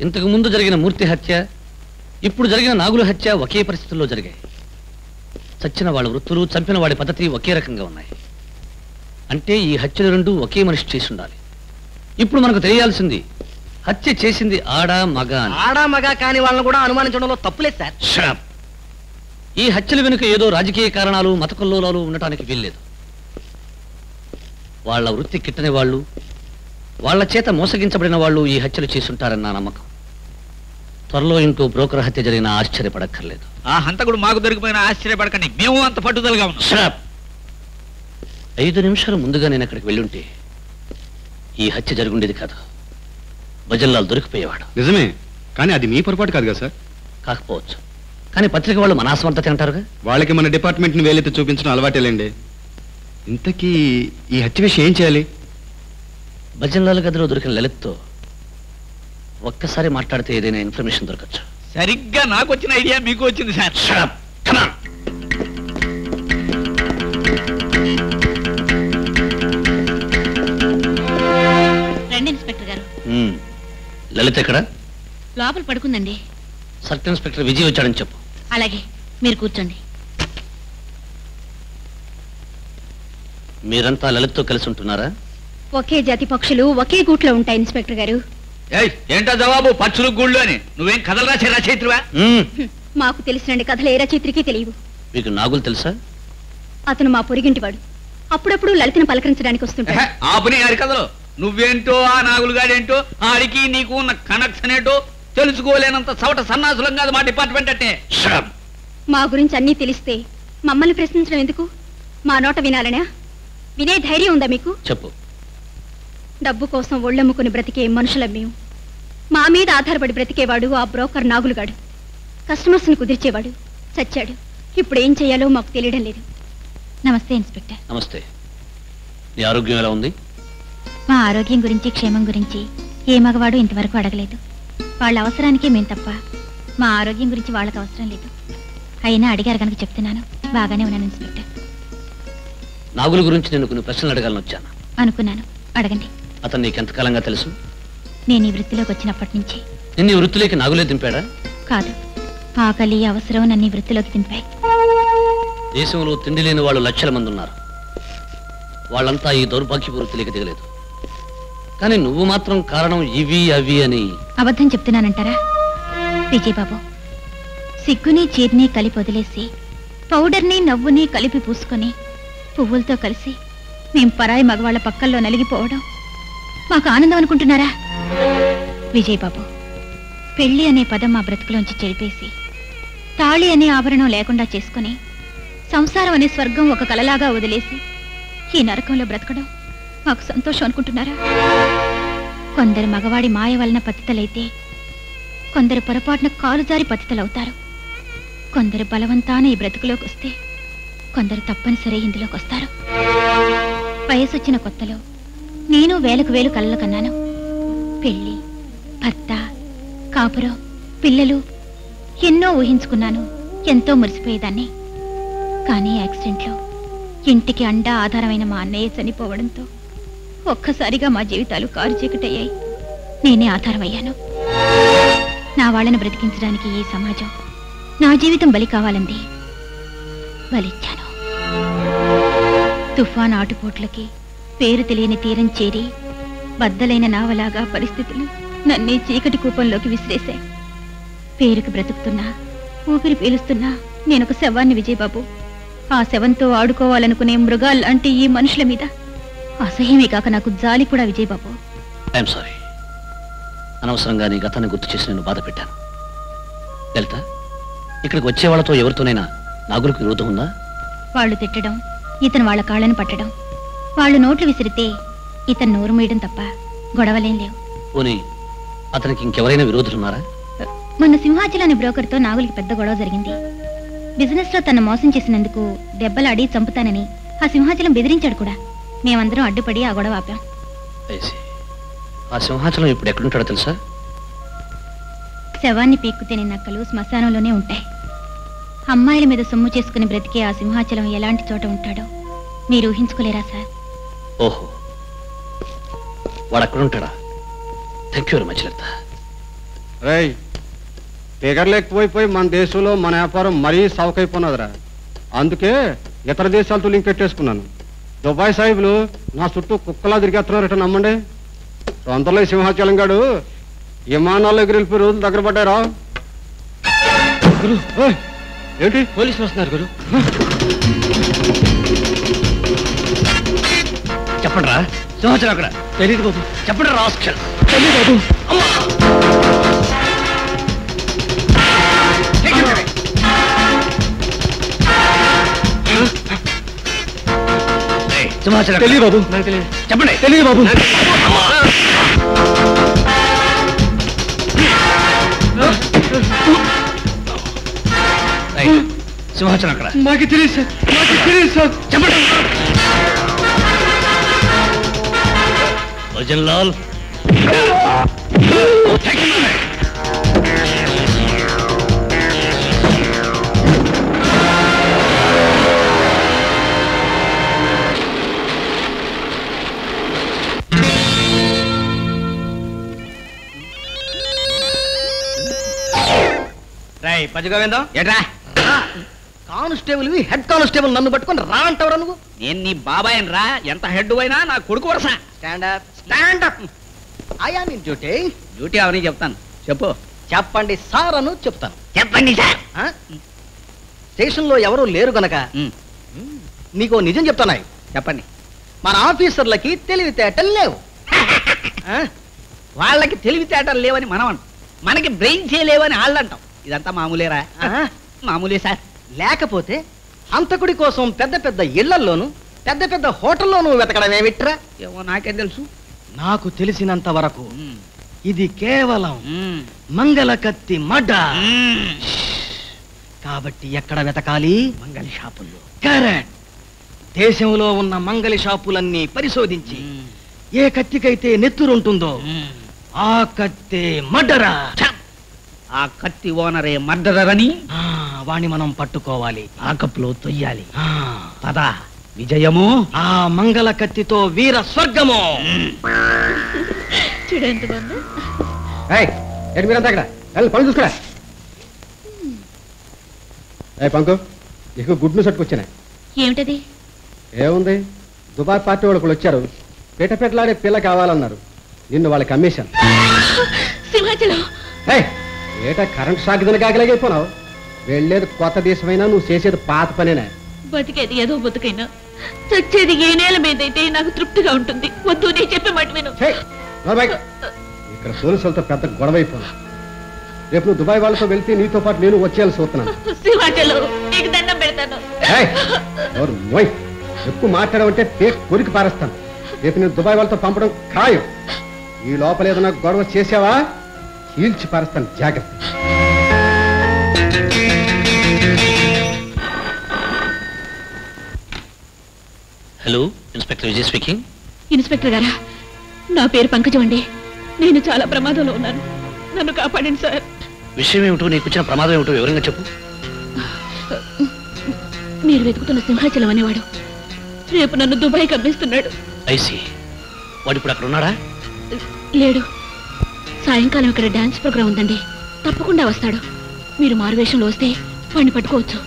ఇంతకు ముందు జరిగిన మూర్తి హత్య, ఇప్పుడు జరిగిన నాగుల హత్య ఒకే పరిస్థితుల్లో జరిగాయి. చచ్చిన వాళ్ళ వృత్తులు, చంపిన వాడి పద్ధతి ఒకే రకంగా ఉన్నాయి. అంటే ఈ హత్యలు రెండు ఒకే మనిషి చేసి ఉండాలి. ఇప్పుడు మనకు తెలియాల్సింది హత్య చేసింది ఆడా మగ అని. ఆడా మగ కాని వాళ్ళని కూడా అనుమానించడంలో తప్పులేదు సార్. ఈ హత్యల వెనుక ఏదో రాజకీయ కారణాలు, మత కల్లోలాలు ఉండటానికి వీల్లేదు. వాళ్ళ వృత్తి కిట్టని వాళ్ళు, వాళ్ళ చేత మోసగించబడిన వాళ్ళు ఈ హత్యలు చేసుంటారన్న నమ్మకం. త్వరలో ఇంకో బ్రోకర్ హత్య జరిగిన ఆశ్చర్యపడక్కర్లేదు. ఆ హంతకుడు మాకు దొరికిపోయిన ఆశ్చర్యపడకండి, మేము అంత పట్టుదలగా ఉన్నాం. 5 నిమిషాలు ముందుగా నేను అక్కడికి వెళ్ళుంటే ఈ హత్య జరుగుండేది కాదు. భజన్లాల్ దొరికిపోయేవాడు. నిజమే, కానీ అది మీ పొరపాటు కాదు కదా సార్? కాకపోవచ్చు, కానీ పత్రిక వాళ్ళు మన అసమర్థత అంటారుగా. వాళ్ళకి మన డిపార్ట్మెంట్ని వేలెత్తి చూపించడం అలవాటేలేండి. ఇంతకీ ఈ హత్య విషయం ఏం చేయాలి? భజన్లాల్ గదిలో దొరికిన లలిత్తో ఒక్కసారి మాట్లాడితే ఏదైనా ఇన్ఫర్మేషన్ దొరకచ్చు. సరిగ్గా నాకు వచ్చిన ఐడియా మీకు వచ్చింది సార్. రండి ఇన్స్పెక్టర్ గారు. లలిత్ ఎక్కడ? లోపల పడుకుందండి. సర్కిల్ ఇన్స్పెక్టర్ విజయ్ వచ్చాడని చెప్పు. అలాగే, మీరు కూర్చోండి. మీరంతా లలిత్తో కలిసి ఉంటున్నారా? ఒకే జాతి పక్షులు ఒకే గూట్లో ఉంటాయి ఇన్స్పెక్టర్ గారు. ఏంటో జవాబు? పక్షులు గూళ్ళు అని. నువ్వేం కథలు రాసే రచయిత్రివా? మాకు తెలిసిన కథలు ఏ రచయిత్రికి తెలియవు. మీకు నాగులు తెలుసా? అతను మా పొరిగింటివాడు. అప్పుడప్పుడు లలితను పలకరించడానికి వస్తుంటాడు. ఆపుని ఆడి కథలు. నువ్వేంటో, ఆ నాగులుగాడేంటో, ఆడికి నీకు ఉన్న కనెక్షన్ ఏంటో తెలుసుకోలేనంత సవట సన్నాసులం కాదు మా డిపార్ట్మెంట్ అంటే. మా గురించి అన్నీ తెలిస్తే మమ్మల్ని ప్రశ్నించడం ఎందుకు? మా నోట వినాలనా? వినే ధైర్యం ఉందా మీకు? చెప్పు. డబ్బు కోసం ఒళ్ళమ్ముకుని బ్రతికే మనుషులం మేము. మా మీద ఆధారపడి బ్రతికేవాడు ఆ బ్రోకర్ నాగులుగాడు. కస్టమర్స్ని కుదిర్చేవాడు. చచ్చాడు. ఇప్పుడు ఏం చేయాలో మాకు తెలియడం లేదు. నమస్తే ఇన్స్పెక్టర్. నమస్తే. నీ ఆరోగ్యం ఎలా ఉంది? మా ఆరోగ్యం గురించి, క్షేమం గురించి ఏ మగవాడు ఇంతవరకు అడగలేదు. వాళ్ళ అవసరానికే మేము తప్ప మా ఆరోగ్యం గురించి వాళ్ళకి అవసరం లేదు. అయినా అడిగారు కనుక చెప్తున్నాను. బాగానే ఉన్నాను ఇన్స్పెక్టర్. నాగుల గురించి నేను కొన్ని ప్రశ్నలు అడగాలని వచ్చాను. అనుకున్నాను, అడగండి. అతను నీకెంతకాలంగా తెలుసు? నేను ఈ వృత్తిలోకి వచ్చినప్పటి నుంచి. నిన్ను ఈ వృత్తిలోకి నాగులే దింపాడా? కాదు, ఆకలి, అవసరం నన్ను ఈ వృత్తిలోకి దింపాయి. దేశంలో తిండి లేని వాళ్ళు లక్షల మంది ఉన్నారు. వాళ్ళంతా ఈ దౌర్భాగ్యపు వృత్తిలోకి దిగలేదు. కానీ నువ్వు మాత్రం కారణం ఇవి అవి అని. అబద్ధం చెప్తున్నానంటారా? విజయబాబు, సిగ్గుని చీర్ని కలిపి వదిలేసి, పౌడర్ని నవ్వుని కలిపి పూసుకొని పువ్వులతో కలిసి మేం పరాయి మగవాళ్ల పక్కల్లో నలిగిపోవడం మాకు ఆనందం అనుకుంటున్నారా? విజయబాబు, పెళ్లి అనే పదం మా బ్రతుకులోంచి చెరిపేసి, తాళి అనే ఆభరణం లేకుండా చేసుకుని, సంసారం అనే స్వర్గం ఒక కలలాగా వదిలేసి ఈ నరకంలో బ్రతకడం మాకు సంతోషం అనుకుంటున్నారా? కొందరు మగవాడి మాయ వలన పతితలైతే, కొందరు పొరపాటున కాలుజారి పతితలవుతారు. కొందరు బలవంతాన ఈ బ్రతుకులోకి వస్తే, కొందరు తప్పనిసరి ఇందులోకి వస్తారు. వయసొచ్చిన కొత్తలో నేను వేలకు వేలు కలలు కన్నాను. పెళ్లి, భర్త, కాపురం, పిల్లలు ఎన్నో ఊహించుకున్నాను. ఎంతో మురిసిపోయేదాన్ని. కానీ యాక్సిడెంట్లో ఇంటికి అండా ఆధారమైన మా అన్నయ్య చనిపోవడంతో ఒక్కసారిగా మా జీవితాలు కారు చీకటయ్యాయి. నేనే ఆధారమయ్యాను. నా వాళ్ళని బ్రతికించడానికి ఈ సమాజం నా జీవితం బలి కావాలంది. బలిచ్చాను. తుఫాన్ ఆటుపోట్లకి పేరు తెలియని తీరం చేరి, బద్దలైన నావలాగా పరిస్థితులు నన్నే చీకటి కూపంలోకి విసిరేశాయి. పేరుకి బ్రతుకుతున్నా, ఊపిరి పీలుస్తున్నా నేనొక శవాన్ని విజయబాబు. ఆ శవంతో ఆడుకోవాలనుకునే మృగాల్లాంటి ఈ మనుషుల మీద అసహ్యమే కాక నాకు జాలి కూడా విజయబాబు. I'm sorry. అనవసరంగా నీ గతాన్ని గుర్తు చేసి నేను బాధ పెట్టాను. లలిత, ఇక్కడికి వచ్చే వాళ్ళతో ఎవరితోనైనా నాగులకు విరోధం ఉందా? వాళ్ళు తిట్టడం, ఇతను వాళ్ళ కాళ్ళని పట్టడం, వాళ్ళు నోట్లు విసిరితే ఇతను నోరు మూయడం తప్ప గొడవలేం లేవు. పోనీ అతనికి ఇంకెవరైనా విరోధులున్నారా? మొన్న సింహాచలాని బ్రోకర్తో నాగులకి పెద్ద గొడవ జరిగింది. బిజినెస్ లో తను మోసం చేసినందుకు దెబ్బలాడి చంపుతానని ఆ సింహాచలం బెదిరించాడు కూడా. మేమందరం అడ్డుపడి ఆ గొడవ ఆపాం. ఆ సింహాచలం ఇప్పుడు ఎక్కడుంటాడో తెలుసా? శవాన్ని పీక్కుతే నక్కలు శ్మశానంలోనే ఉంటాయి. అమ్మాయిల మీద సొమ్ము చేసుకుని బ్రతికే ఆ సింహాచలం ఎలాంటి చోట ఉంటాడో మీరు ఊహించుకోలేరా సార్? ఓహో, వాడు అక్కడుంటాడా? థ్యాంక్ యూ వెరీ మచ్ లలిత. రేయ్ ఫిగర్లు ఎక్కువైపోయి మన దేశంలో మన వ్యాపారం మరీ సవకైపోయినదిరా. అందుకే ఇతర దేశాలతో లింక్ పెట్టేసుకున్నాను. దుబాయ్ సాహిబులు నా చుట్టూ కుక్కలా తిరిగేస్తున్నారట నమ్మండి. తొందరలో సింహాచలం గాడు విమానాల్లో ఎగిరిపోయి రోజులు దగ్గర పడ్డారా. ఏంటి పోలీసులు వస్తున్నారు గురు. చెప్పండి రా, సింహాచలం అక్కడ. తెలియదు బాబు. చెప్పండి రా. తెలియదు బాబు. సింహాచలం తెలియదు బాబు. నాకు తెలియదు. చెప్పండి. తెలియదు బాబు. సింహాచలం అక్కడ. మాకు తెలియదు సార్, మాకు తెలియదు సార్. చెప్పండి. భజన్ లాల్ రాయ్ పజగోవిందం ఏట్రా కానిస్టేబుల్ హెడ్ కానిస్టేబుల్ నన్ను పట్టుకొని రా అంటావురా నువ్వు? నేను నీ బాబాయ్ రా. ఎంత హెడ్ అయినా నా కొడుకు వరస. Stand up stand up. ఆయా నీ డ్యూటీ. డ్యూటీ అవని చెప్తాను. చెప్పు. చెప్పండి సార్ అను చెప్తాను. చెప్పండి సార్. స్టేషన్లో ఎవరు లేరు గనక నీకు నిజం చెప్తాను. చెప్పండి. మన ఆఫీసర్లకి తెలివితేటలు లేవు. వాళ్ళకి తెలివితేటలు లేవని మనం అంటాం, మనకి బ్రెయిన్స్ లేవని వాళ్ళు అంటాం. ఇదంతా మామూలేరా? మామూలే సార్. లేకపోతే హంతకుడి కోసం పెద్ద పెద్ద ఇళ్లల్లోనూ పెద్ద పెద్ద హోటల్లోనూ వెతకడం ఏమిట్రా? ఏమో నాకేం తెలుసు. నాకు తెలిసినంత వరకు ఇది కేవలం మంగళ కత్తి మడ్డ. కాబట్టి ఎక్కడ వెతకాలి? మంగళ షాపుల్లో. కరెక్ట్. దేశంలో ఉన్న మంగళ షాపులన్నీ పరిశోధించి ఏ కత్తికైతే నెత్తురుంటుందో ఆ కత్తి మడ్డరా. ఆ కత్తి ఓనరే మర్డరర్ అని వాణ్ణి మనం పట్టుకోవాలి. ఆకప్లో తొయ్యాలి. పద విజయము. ఆ మంగళ కత్తితో వీర స్వర్గము. చూడంత బాగుంది. మీరంతా అక్కడ వెళ్ళి పని చూసుకురా. పంకు నీకు గుడ్ న్యూస్ అట్టుకొచ్చానే. ఏమిటది? ఏముంది, దుబాయ్ పార్టీ వాళ్ళకు వచ్చారు. పెట్టలాడే పిల్ల కావాలన్నారు. నిన్ను వాళ్ళకి అమ్మేశాను. సింహాచలం. ఏటా కరెంట్ షాక్ దిన కాగలేకపోయినావు. వెళ్ళేది కొత్త దేశమైనా నువ్వు చేసేది పాత పనేనా? బతికేది ఏదో బతుకైనా చచ్చేది ఏ నేల మీదైతే నాకు తృప్తిగా ఉంటుంది. వద్దు, నేను చెప్పే మాట విను. ఇక్కడ పోలీసులతో పెద్ద గొడవ అయిపోయినా. రేపు నువ్వు దుబాయ్ వాళ్ళతో వెళ్తే నీతో పాటు నేను వచ్చేయాల్సి వస్తున్నాను. సింహాచలం, నీకు దండం పెడతాను. ఎక్కువ మాట్లాడమంటే పేరు కొరికి పారేస్తాను. రేపు నేను దుబాయ్ వాళ్ళతో పంపడం ఖాయం. ఈ లోపల ఏదైనా గొడవ చేసావా చీల్చి పారేస్తాను, జాగ్రత్త. Hello, inspector Vijay speaking. Inspector గారా, నా పేరు పంకజం అండి. నేను చాలా ప్రమాదంలో ఉన్నాను. నన్ను కాపాడండి సార్. విషయం ఏమిటో, నీకు వచ్చిన ప్రమాదం ఏమిటో వివరంగా చెప్పు. మీరు వెతుకుతున్న సింహాచలం అనేవాడు రేపు నన్ను దుబాయ్ పంపిస్తున్నాడు. ఐసి, వాడు ఇప్పుడు అక్కడ ఉన్నాడా? లేడు. సాయంకాలం ఇక్కడ డాన్స్ ప్రోగ్రాం ఉందండి, తప్పకుండా వస్తాడు. మీరు మారువేషంలో వస్తే వాడిని పట్టుకోవచ్చు.